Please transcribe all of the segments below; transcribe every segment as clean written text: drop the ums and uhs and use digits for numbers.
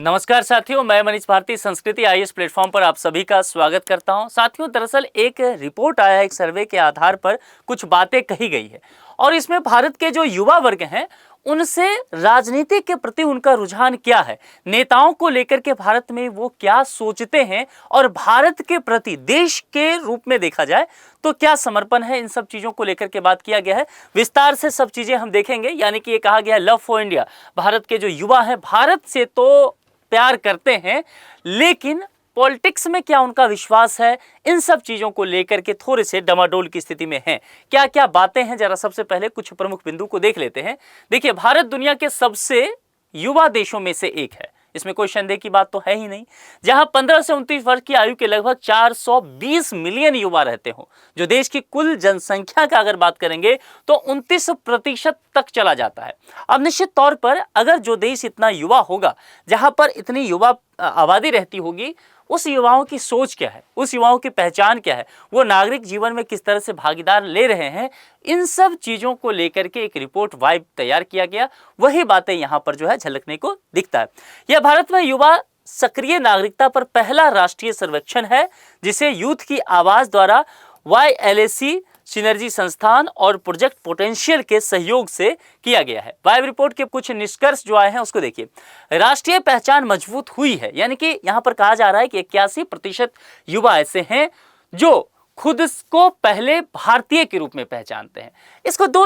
नमस्कार साथियों, मैं मनीष भारती संस्कृति आईएएस प्लेटफॉर्म पर आप सभी का स्वागत करता हूं। साथियों, दरअसल एक रिपोर्ट आया है, एक सर्वे के आधार पर कुछ बातें कही गई है और इसमें भारत के जो युवा वर्ग हैं उनसे राजनीति के प्रति उनका रुझान क्या है, नेताओं को लेकर के भारत में वो क्या सोचते हैं और भारत के प्रति देश के रूप में देखा जाए तो क्या समर्पण है, इन सब चीजों को लेकर के बात किया गया है। विस्तार से सब चीजें हम देखेंगे। यानी कि ये कहा गया है लव फॉर इंडिया, भारत के जो युवा हैं भारत से तो प्यार करते हैं लेकिन पॉलिटिक्स में क्या उनका विश्वास है, इन सब चीजों को लेकर के थोड़े से डमाडोल की स्थिति में हैं। क्या क्या बातें हैं, जरा सबसे पहले कुछ प्रमुख बिंदु को देख लेते हैं। देखिए, भारत दुनिया के सबसे युवा देशों में से एक है, इसमें कोई संदेह की बात तो है ही नहीं। जहां 15 से 29 वर्ष की आयु के लगभग 420 मिलियन युवा रहते हो, जो देश की कुल जनसंख्या का अगर बात करेंगे तो 29% तक चला जाता है। अब निश्चित तौर पर अगर जो देश इतना युवा होगा, जहां पर इतनी युवा आबादी रहती होगी, उस युवाओं की सोच क्या है, उस युवाओं की पहचान क्या है, वो नागरिक जीवन में किस तरह से भागीदार ले रहे हैं, इन सब चीजों को लेकर के एक रिपोर्ट वाइब तैयार किया गया। वही बातें यहां पर जो है झलकने को दिखता है। यह भारत में युवा सक्रिय नागरिकता पर पहला राष्ट्रीय सर्वेक्षण है, जिसे यूथ की आवाज द्वारा YLAC सिनर्जी संस्थान और प्रोजेक्ट पोटेंशियल के सहयोग से किया गया है। वाइब रिपोर्ट के कुछ निष्कर्ष जो आए हैं उसको देखिए। राष्ट्रीय पहचान मजबूत हुई है, यानी कि यहां पर कहा जा रहा है कि 81% युवा ऐसे हैं जो खुद को पहले भारतीय के रूप में पहचानते हैं। इसको दो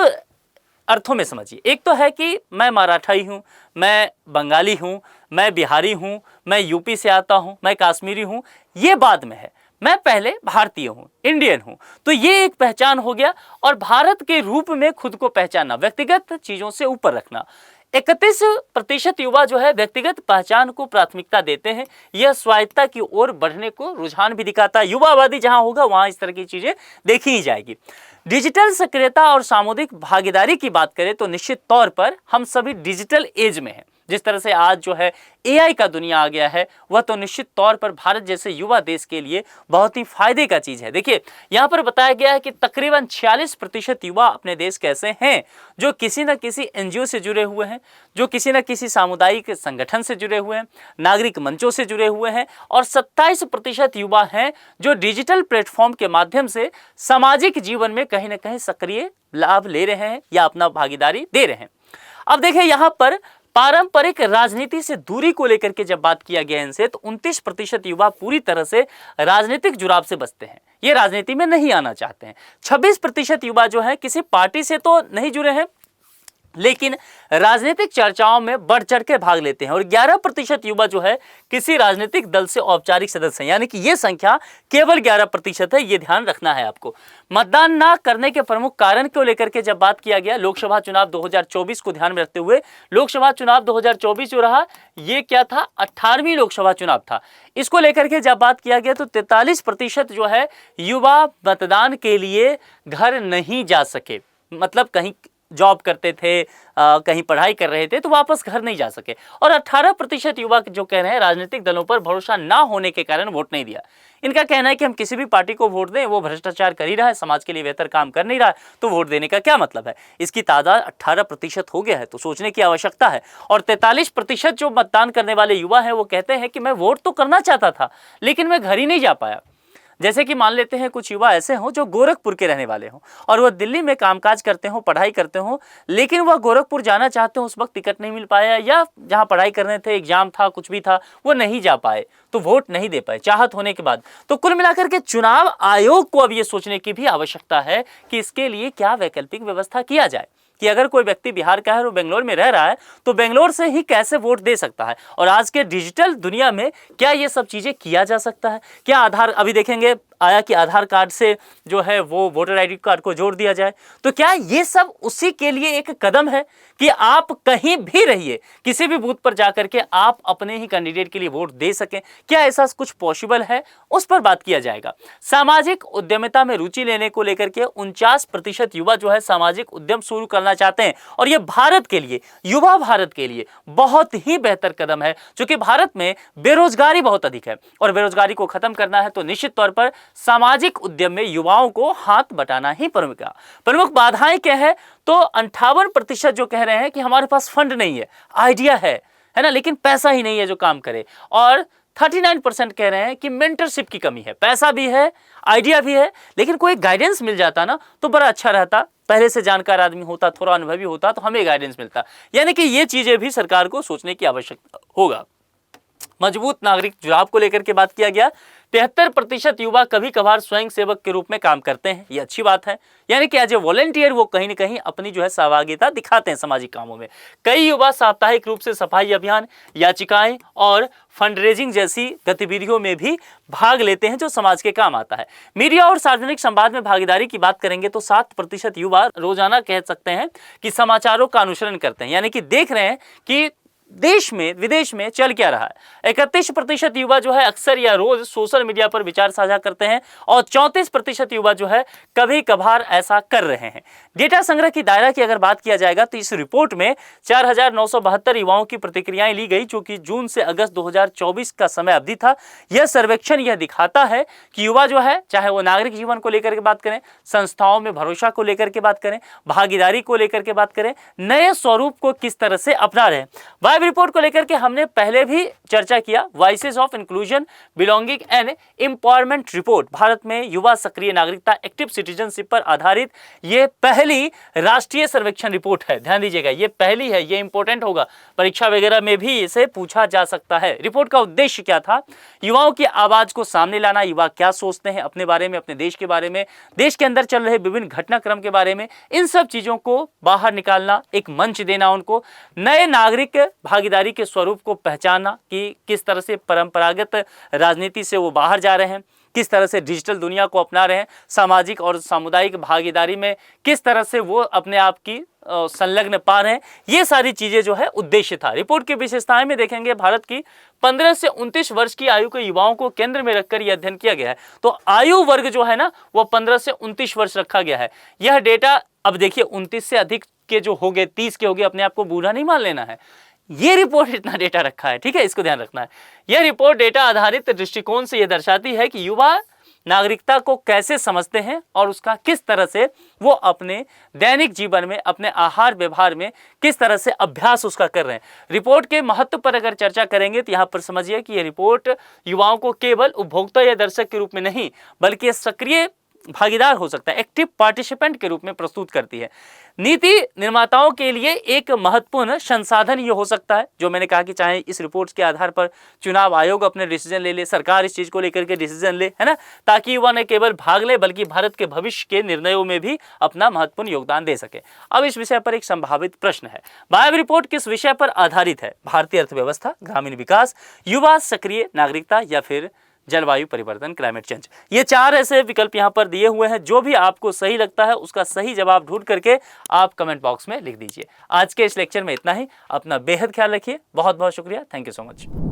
अर्थों में समझिए। एक तो है कि मैं मराठाई हूं, मैं बंगाली हूं, मैं बिहारी हूं, मैं यूपी से आता हूं, मैं कश्मीरी हूं, ये बाद में है। मैं पहले भारतीय हूं, इंडियन हूं, तो ये एक पहचान हो गया। और भारत के रूप में खुद को पहचानना, व्यक्तिगत चीजों से ऊपर रखना। 31% युवा जो है व्यक्तिगत पहचान को प्राथमिकता देते हैं। यह स्वायत्तता की ओर बढ़ने को रुझान भी दिखाता है। युवा आबादी जहां होगा वहां इस तरह की चीजें देखी ही जाएगी। डिजिटल सक्रियता और सामुदायिक भागीदारी की बात करें तो निश्चित तौर पर हम सभी डिजिटल एज में हैं। जिस तरह से आज जो है AI का दुनिया आ गया है, वह तो निश्चित तौर पर भारत जैसे युवा देश के लिए बहुत ही फायदे का चीज है। देखिए, यहां पर बताया गया है कि तकरीबन 46% युवा अपने देश के ऐसे हैं जो किसी न किसी NGO से जुड़े हुए हैं, जो किसी न किसी सामुदायिक संगठन से जुड़े हुए हैं, नागरिक मंचों से जुड़े हुए हैं, और 27% युवा हैं जो डिजिटल प्लेटफॉर्म के माध्यम से सामाजिक जीवन में कहीं ना कहीं सक्रिय लाभ ले रहे हैं या अपना भागीदारी दे रहे हैं। अब देखिए, यहां पर पारंपरिक राजनीति से दूरी को लेकर के जब बात किया गया इनसे, तो 29% युवा पूरी तरह से राजनीतिक जुड़ाव से बचते हैं, ये राजनीति में नहीं आना चाहते हैं। 26% युवा जो है किसी पार्टी से तो नहीं जुड़े हैं लेकिन राजनीतिक चर्चाओं में बढ़ चढ़ के भाग लेते हैं। और 11% युवा जो है किसी राजनीतिक दल से औपचारिक सदस्य हैं, यानी कि यह संख्या केवल 11% है, यह ध्यान रखना है आपको। मतदान ना करने के प्रमुख कारण को लेकर के जब बात किया गया, लोकसभा चुनाव 2024 को ध्यान में रखते हुए, लोकसभा चुनाव 2024 जो रहा ये क्या था, 18वीं लोकसभा चुनाव था। इसको लेकर के जब बात किया गया तो 43% जो है युवा मतदान के लिए घर नहीं जा सके, मतलब कहीं जॉब करते थे, कहीं पढ़ाई कर रहे थे तो वापस घर नहीं जा सके। और 18% युवा जो कह रहे हैं राजनीतिक दलों पर भरोसा ना होने के कारण वोट नहीं दिया। इनका कहना है कि हम किसी भी पार्टी को वोट दें, वो भ्रष्टाचार कर ही रहा है, समाज के लिए बेहतर काम कर नहीं रहा है, तो वोट देने का क्या मतलब है। इसकी तादाद 18% हो गया है, तो सोचने की आवश्यकता है। और 43% जो मतदान करने वाले युवा हैं वो कहते हैं कि मैं वोट तो करना चाहता था लेकिन मैं घर ही नहीं जा पाया। जैसे कि मान लेते हैं कुछ युवा ऐसे हों जो गोरखपुर के रहने वाले हों और वह दिल्ली में कामकाज करते हों, पढ़ाई करते हों, लेकिन वह गोरखपुर जाना चाहते हो, उस वक्त टिकट नहीं मिल पाया, या जहां पढ़ाई करने थे, एग्जाम था, कुछ भी था, वो नहीं जा पाए तो वोट नहीं दे पाए चाहत होने के बाद। तो कुल मिलाकर के चुनाव आयोग को अब ये सोचने की भी आवश्यकता है कि इसके लिए क्या वैकल्पिक व्यवस्था किया जाए कि अगर कोई व्यक्ति बिहार का है और बेंगलोर में रह रहा है तो बेंगलोर से ही कैसे वोट दे सकता है। और आज के डिजिटल दुनिया में क्या ये सब चीजें किया जा सकता है। क्या आधार, अभी देखेंगे आया कि आधार कार्ड से जो है वो वोटर ID कार्ड को जोड़ दिया जाए, तो क्या ये सब उसी के लिए एक कदम है कि आप कहीं भी रहिए, किसी भी बूथ पर जाकर के आप अपने ही कैंडिडेट के लिए वोट दे सकें। क्या ऐसा कुछ पॉसिबल है, उस पर बात किया जाएगा। सामाजिक उद्यमिता में रुचि लेने को लेकर के 49% युवा जो है सामाजिक उद्यम शुरू करना चाहते हैं और ये भारत के लिए, युवा भारत के लिए बहुत ही बेहतर कदम है, क्योंकि भारत में बेरोजगारी बहुत अधिक है और बेरोजगारी को खत्म करना है तो निश्चित तौर पर सामाजिक उद्यम में युवाओं को हाथ बटाना ही पड़ेगा। प्रमुख बाधाएं क्या है, तो 58% जो कह रहे हैं कि हमारे पास फंड नहीं है, आइडिया है है ना, लेकिन पैसा ही नहीं है जो काम करे। और 39% कह रहे हैं कि मेंटरशिप की कमी है। पैसा भी है, आइडिया भी है, लेकिन कोई गाइडेंस मिल जाता ना तो बड़ा अच्छा रहता। पहले से जानकार आदमी होता, थोड़ा अनुभवी होता तो हमें गाइडेंस मिलता। यानी कि ये चीजें भी सरकार को सोचने की आवश्यकता होगा। मजबूत नागरिक जुड़ाव को लेकर के बात किया गया। 73% युवा कभी कभार स्वयं सेवक के रूप में काम करते हैं, ये अच्छी बात है। यानी कि एज ए वॉलंटियर वो कहीं न कहीं अपनी जो है सहभागिता दिखाते हैं सामाजिक कामों में। कई युवा साप्ताहिक रूप से सफाई अभियान, याचिकाएं और फंड रेजिंग जैसी गतिविधियों में भी भाग लेते हैं जो समाज के काम आता है। मीडिया और सार्वजनिक संवाद में भागीदारी की बात करेंगे तो 7% युवा रोजाना कह सकते हैं कि समाचारों का अनुसरण करते हैं, यानी कि देख रहे हैं कि देश में विदेश में चल क्या रहा है। 31% युवा जो है अक्सर या रोज सोशल मीडिया पर विचार साझा करते हैं और 34% युवा जो है कभी कभार ऐसा कर रहे हैं। डेटा संग्रह की दायरा की अगर बात किया जाएगा तो इस रिपोर्ट में 4972 युवाओं की प्रतिक्रियाएं ली गई, जो कि जून से अगस्त 2024 का समय अवधि था। यह सर्वेक्षण यह दिखाता है कि युवा जो है, चाहे वो नागरिक जीवन को लेकर के बात करें, संस्थाओं में भरोसा को लेकर के बात करें, भागीदारी को लेकर के बात करें, नए स्वरूप को किस तरह से अपना रहे हैं। वाइब रिपोर्ट को लेकर के हमने पहले भी चर्चा किया। Voices of inclusion, belonging and empowerment report, Bharat में युवा सक्रिय नागरिकता, एक्टिव सिटीजनशिप पर आधारित ये पहली राष्ट्रीय सर्वेक्षण रिपोर्ट है। ध्यान दीजिएगा, ये पहली है, ये इंपॉर्टेंट होगा, परीक्षा वगैरह में भी इसे पूछा जा सकता है। रिपोर्ट का उद्देश्य क्या था? युवाओं की आवाज को सामने लाना, युवा क्या सोचते हैं अपने बारे में, अपने देश के बारे में, देश के अंदर चल रहे विभिन्न घटनाक्रम के बारे में, इन सब चीजों को बाहर निकालना, एक मंच देना उनको, नए नागरिक भागीदारी के स्वरूप को पहचानना कि किस तरह से परंपरागत राजनीति से वो बाहर जा रहे हैं, किस तरह से डिजिटल दुनिया को अपना रहे हैं, सामाजिक और सामुदायिक भागीदारी में किस तरह से वो अपने आप की संलग्न पा रहे हैं। ये सारी चीजें जो है उद्देश्य था। रिपोर्ट की विशेषताएं में देखेंगे, भारत की 15 से 29 वर्ष की आयु के युवाओं को केंद्र में रखकर यह अध्ययन किया गया है। तो आयु वर्ग जो है ना वो 15 से 29 वर्ष रखा गया है। यह डेटा, अब देखिए 29 से अधिक के जो हो गए, 30 के हो गए, अपने आप को बूढ़ा नहीं मान लेना है। ये रिपोर्ट इतना डेटा रखा है, ठीक है, इसको ध्यान रखना है। यह रिपोर्ट डेटा आधारित दृष्टिकोण से यह दर्शाती है कि युवा नागरिकता को कैसे समझते हैं और उसका किस तरह से वो अपने दैनिक जीवन में, अपने आहार व्यवहार में किस तरह से अभ्यास उसका कर रहे हैं। रिपोर्ट के महत्व पर अगर चर्चा करेंगे तो यहाँ पर समझिए कि यह रिपोर्ट युवाओं को केवल उपभोक्ता या दर्शक के रूप में नहीं, बल्कि सक्रिय भागीदार हो सकता है, एक्टिव पार्टिसिपेंट के रूप में प्रस्तुत करती है। नीति निर्माताओं के लिए एक महत्वपूर्ण संसाधन ये हो सकता है, जो मैंने कहा कि चाहे इस रिपोर्ट के आधार पर चुनाव आयोग अपने डिसीजन ले, सरकार इस चीज को लेकर के डिसीजन ले, है ना, ताकि युवा न केवल भाग ले बल्कि भारत के भविष्य के निर्णयों में भी अपना महत्वपूर्ण योगदान दे सके। अब इस विषय पर एक संभावित प्रश्न है, वाइब रिपोर्ट किस विषय पर आधारित है? भारतीय अर्थव्यवस्था, ग्रामीण विकास, युवा सक्रिय नागरिकता या फिर जलवायु परिवर्तन, क्लाइमेट चेंज। ये 4 ऐसे विकल्प यहाँ पर दिए हुए हैं। जो भी आपको सही लगता है उसका सही जवाब ढूंढ करके आप कमेंट बॉक्स में लिख दीजिए। आज के इस लेक्चर में इतना ही। अपना बेहद ख्याल रखिए। बहुत बहुत शुक्रिया। Thank you so much.